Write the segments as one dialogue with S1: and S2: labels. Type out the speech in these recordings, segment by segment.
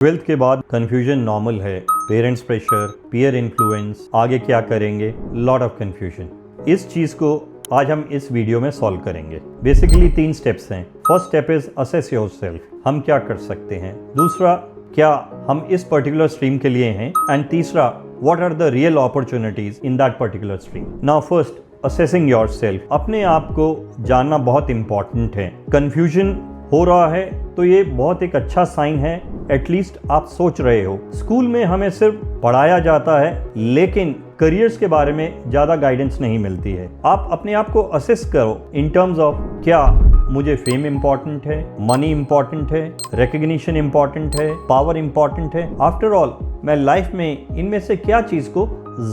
S1: Twelfth के बाद confusion normal है। पेरेंट्स प्रेशर, पीयर इन्फ्लुएंस, आगे क्या करेंगे, लॉट ऑफ कंफ्यूजन। इस चीज़ को आज हम इस वीडियो में सॉल्व करेंगे। बेसिकली 3 स्टेप्स हैं। First step is assess yourself, हम क्या कर सकते हैं। दूसरा, क्या हम इस पर्टिकुलर स्ट्रीम के लिए हैं। एंड तीसरा, what are the real opportunities in that particular stream. Now first, assessing yourself. अपने आप को जानना बहुत इंपॉर्टेंट है। कंफ्यूजन हो रहा है तो ये बहुत एक अच्छा साइन है। एटलीस्ट आप सोच रहे हो। स्कूल में हमें सिर्फ पढ़ाया जाता है लेकिन करियर्स के बारे में ज़्यादा गाइडेंस नहीं मिलती है। आप अपने आप को असेस करो इन टर्म्स ऑफ, क्या मुझे फेम इंपॉर्टेंट है, मनी इंपॉर्टेंट है, रिकग्निशन इंपॉर्टेंट है, पावर इंपॉर्टेंट है। आफ्टर ऑल मैं लाइफ में इनमें से क्या चीज़ को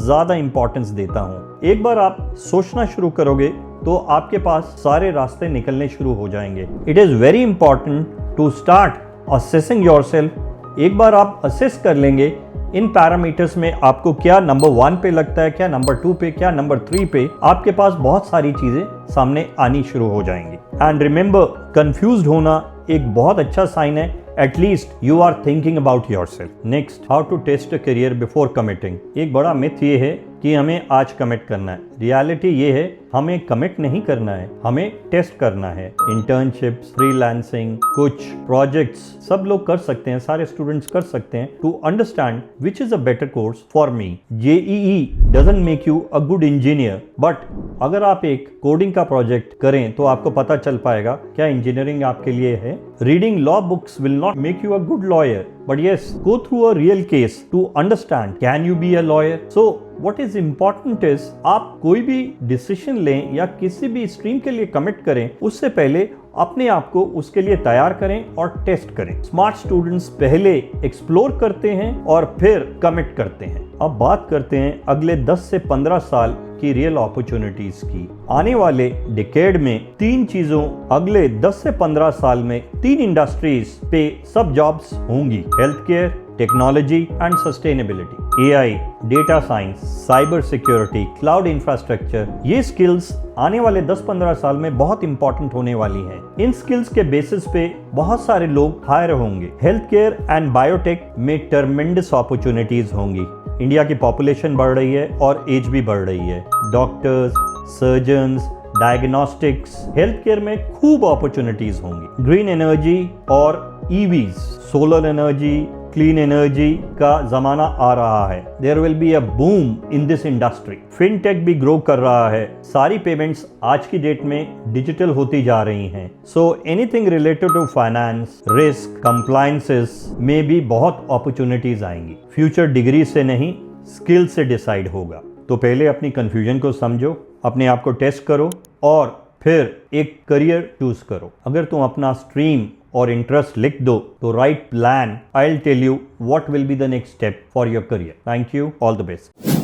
S1: ज़्यादा इंपॉर्टेंस देता हूँ। एक बार आप सोचना शुरू करोगे तो आपके पास सारे रास्ते निकलने शुरू हो जाएंगे। It is very important to start assessing yourself. एक बार आप असेस कर लेंगे इन पैरामीटर्स में आपको क्या नंबर 1 पे लगता है, क्या नंबर 2 पे, क्या नंबर 3 पे, आपके पास बहुत सारी चीजें सामने आनी शुरू हो जाएंगी। एंड रिमेंबर, कंफ्यूज्ड होना एक बहुत अच्छा साइन है। At least you are thinking about yourself. Next, how to test a career before committing. एक बड़ा मिथ ये है कि हमें आज कमिट करना है। रियलिटी ये है, हमें कमिट नहीं करना है, हमें टेस्ट करना है। इंटर्नशिप्स, फ्रीलांसिंग, कुछ प्रोजेक्ट्स सब लोग कर सकते हैं, सारे स्टूडेंट्स कर सकते हैं to understand which is a better course for me. JEE doesn't make you a good engineer, but अगर आप एक कोडिंग का प्रोजेक्ट करें तो आपको पता चल पाएगा क्या इंजीनियरिंग आपके लिए है। Reading law books will not make you a good lawyer, but yes, go through a real case to understand can you be a lawyer. So what is important is, आप कोई भी डिसीजन लें या किसी भी स्ट्रीम के लिए commit करें उससे पहले अपने आप को उसके लिए तैयार करें और टेस्ट करें। स्मार्ट स्टूडेंट्स पहले एक्सप्लोर करते हैं और फिर कमिट करते हैं। अब बात करते हैं अगले 10 से 15 साल की रियल अपॉर्चुनिटीज की। आने वाले डिकेड में 3 चीजों, अगले 10 से 15 साल में 3 इंडस्ट्रीज पे सब जॉब्स होंगी। Health care, technology and sustainability. AI, data science, cyber security, cloud infrastructure, ये स्किल्स आने वाले 10-15 साल में बहुत इंपॉर्टेंट होने वाली हैं। इन स्किल्स के बेसिस पे बहुत सारे लोग हायर होंगे। हेल्थ केयर एंड बायोटेक में ट्रमेंडस अपॉर्चुनिटीज होंगी। इंडिया की पॉपुलेशन बढ़ रही है और एज भी बढ़ रही है। Doctors, surgeons, diagnostics, health care में खूब अपॉर्चुनिटीज होंगी। ग्रीन एनर्जी और EVs, solar energy, clean energy का जमाना आ रहा है। There will be a boom in this industry. Fintech भी ग्रो कर रहा है। सारी पेमेंट्स आज की डेट में डिजिटल होती जा रही हैं। So anything related to finance, risk, compliances में भी बहुत अपॉर्चुनिटीज आएंगी। फ्यूचर डिग्री से नहीं, स्किल से डिसाइड होगा। तो पहले अपनी कंफ्यूजन को समझो, अपने आप को टेस्ट करो और फिर एक करियर चूज करो। अगर तुम अपना स्ट्रीम और इंटरेस्ट लिख दो तो right plan, I will tell you what will be the next step for your career. Thank you, all the best.